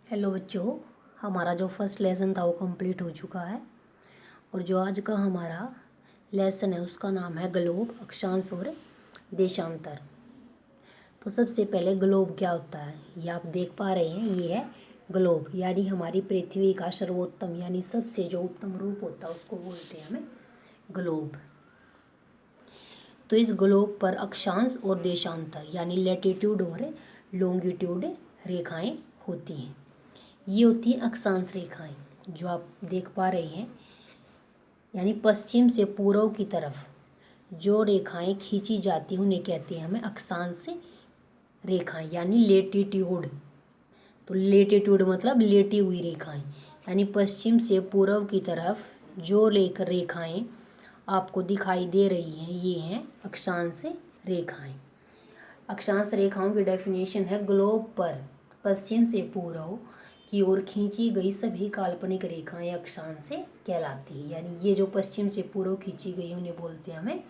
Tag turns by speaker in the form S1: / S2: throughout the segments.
S1: Hello बच्चों, हमारा जो फर्स्ट लेसन था वो कंप्लीट हो चुका है। और जो आज का हमारा लेसन है उसका नाम है ग्लोब, अक्षांश और देशांतर। तो सबसे पहले ग्लोब क्या होता है ये आप देख पा रहे हैं। ये है ग्लोब, यानी हमारी पृथ्वी का सर्वोत्तम यानी सबसे जो उत्तम रूप होता है उसको बोलते हैं हमें ग्लोब। तो इस ग्लोब पर अक्षांश और देशांतर यानी लैटिट्यूड और लॉन्गिट्यूड रेखाएं होती हैं। ये होती है अक्षांश रेखाएं जो आप देख पा रहे हैं, यानी पश्चिम से पूर्व की तरफ जो रेखाएं खींची जाती हैं उन्हें कहते हैं हमें अक्षांश रेखाएं यानी लेटिट्यूड। तो लेटिट्यूड मतलब लेटी हुई रेखाएं, यानी पश्चिम से पूर्व की तरफ जो रेखाएं आपको दिखाई दे रही हैं ये हैं अक्षांश रेखाएं। अक्षांश रेखाओं की डेफिनेशन है ग्लोब पर पश्चिम से पूर्व की ओर खींची गई सभी काल्पनिक रेखाएं अक्षांश से कहलाती है। यानी ये जो पश्चिम से पूर्व खींची गई उन्हें बोलते हैं हमें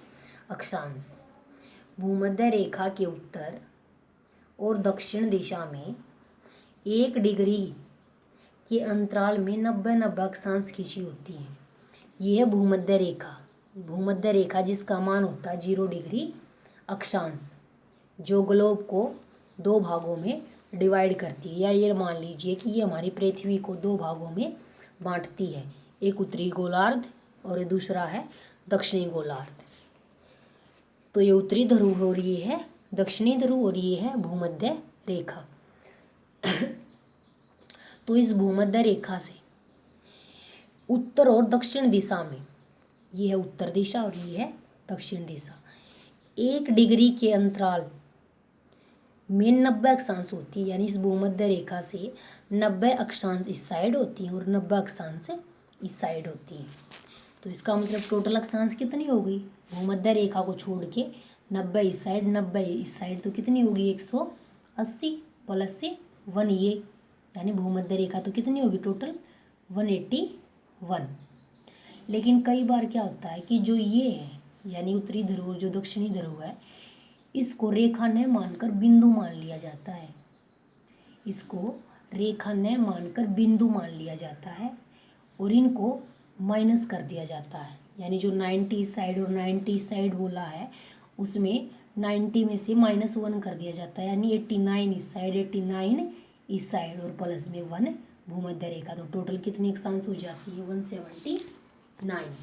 S1: अक्षांश। भूमध्य रेखा के उत्तर और दक्षिण दिशा में 1 डिग्री के अंतराल में 90 अक्षांश खींची होती है। यह है भूमध्य रेखा। भूमध्य रेखा जिसका मान होता है 0 डिग्री अक्षांश, जो ग्लोब को 2 भागों में डिवाइड करती है। या ये मान लीजिए कि ये हमारी पृथ्वी को 2 भागों में बांटती है, एक उत्तरी गोलार्ध और दूसरा है दक्षिणी गोलार्ध। तो ये उत्तरी ध्रुव और ये है दक्षिणी ध्रुव और ये है भूमध्य रेखा। तो इस भूमध्य रेखा से उत्तर और दक्षिण दिशा में, ये है उत्तर दिशा और ये है दक्षिण दिशा, 1 डिग्री के अंतराल में 90 अक्षांश होती है। यानी इस भूमध्य रेखा से 90 अक्षांश इस साइड होती हैं और 90 अक्षांश इस साइड होती हैं। तो इसका मतलब टोटल अक्षांश कितनी हो गई? भूमध्य रेखा को छोड़ के 90 इस साइड 90 इस साइड, तो कितनी होगी? 180 प्लस से 1 ये, यानी भूमध्य रेखा तो कितनी होगी टोटल? 181। लेकिन कई बार क्या होता है कि जो ये है यानी उत्तरी ध्रुव जो दक्षिणी ध्रुव है इसको रेखा न मानकर बिंदु मान लिया जाता है। इसको रेखा न मानकर बिंदु मान लिया जाता है और इनको माइनस कर दिया जाता है। यानी जो 90 इस साइड और 90 इस साइड बोला है उसमें 90 में से -1 कर दिया जाता है, यानी 89 इस साइड 89 इस साइड और प्लस में 1 भूमध्य रेखा। तो टोटल कितनी अक्षांश हो जाती है? 179।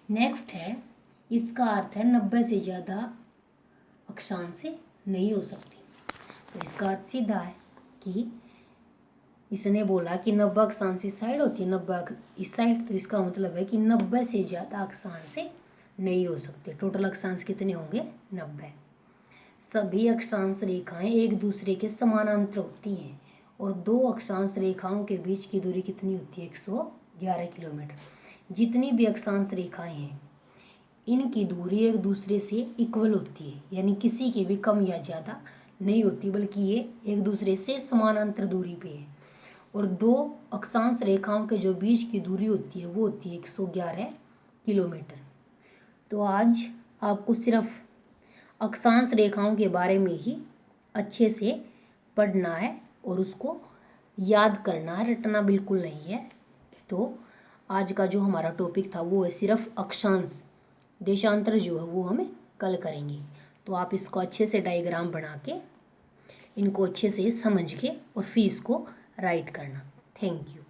S1: नेक्स्ट है, इसका अर्थ है 90 से ज़्यादा अक्षांश से नहीं हो सकती। तो इसका अर्थ सीधा है कि इसने बोला कि 90 अक्षांश इस साइड होती है 90 इस साइड, तो इसका मतलब है कि 90 से ज़्यादा अक्षांश से नहीं हो सकते। टोटल अक्षांश कितने होंगे? 90। सभी अक्षांश रेखाएं एक दूसरे के समानांतर होती हैं और 2 अक्षांश रेखाओं के बीच की दूरी कितनी होती है? 111 किलोमीटर। जितनी भी अक्षांश रेखाएं हैं इनकी दूरी एक दूसरे से इक्वल होती है, यानी किसी की भी कम या ज़्यादा नहीं होती, बल्कि ये एक दूसरे से समानांतर दूरी पे है। और 2 अक्षांश रेखाओं के जो बीच की दूरी होती है वो होती है 111 किलोमीटर। तो आज आपको सिर्फ अक्षांश रेखाओं के बारे में ही अच्छे से पढ़ना है और उसको याद करना है, रटना बिल्कुल नहीं है। तो आज का जो हमारा टॉपिक था वो है सिर्फ अक्षांश। देशांतर जो है वो हमें कल करेंगे। तो आप इसको अच्छे से डायग्राम बना के इनको अच्छे से समझ के और फिर इसको राइट करना। Thank you.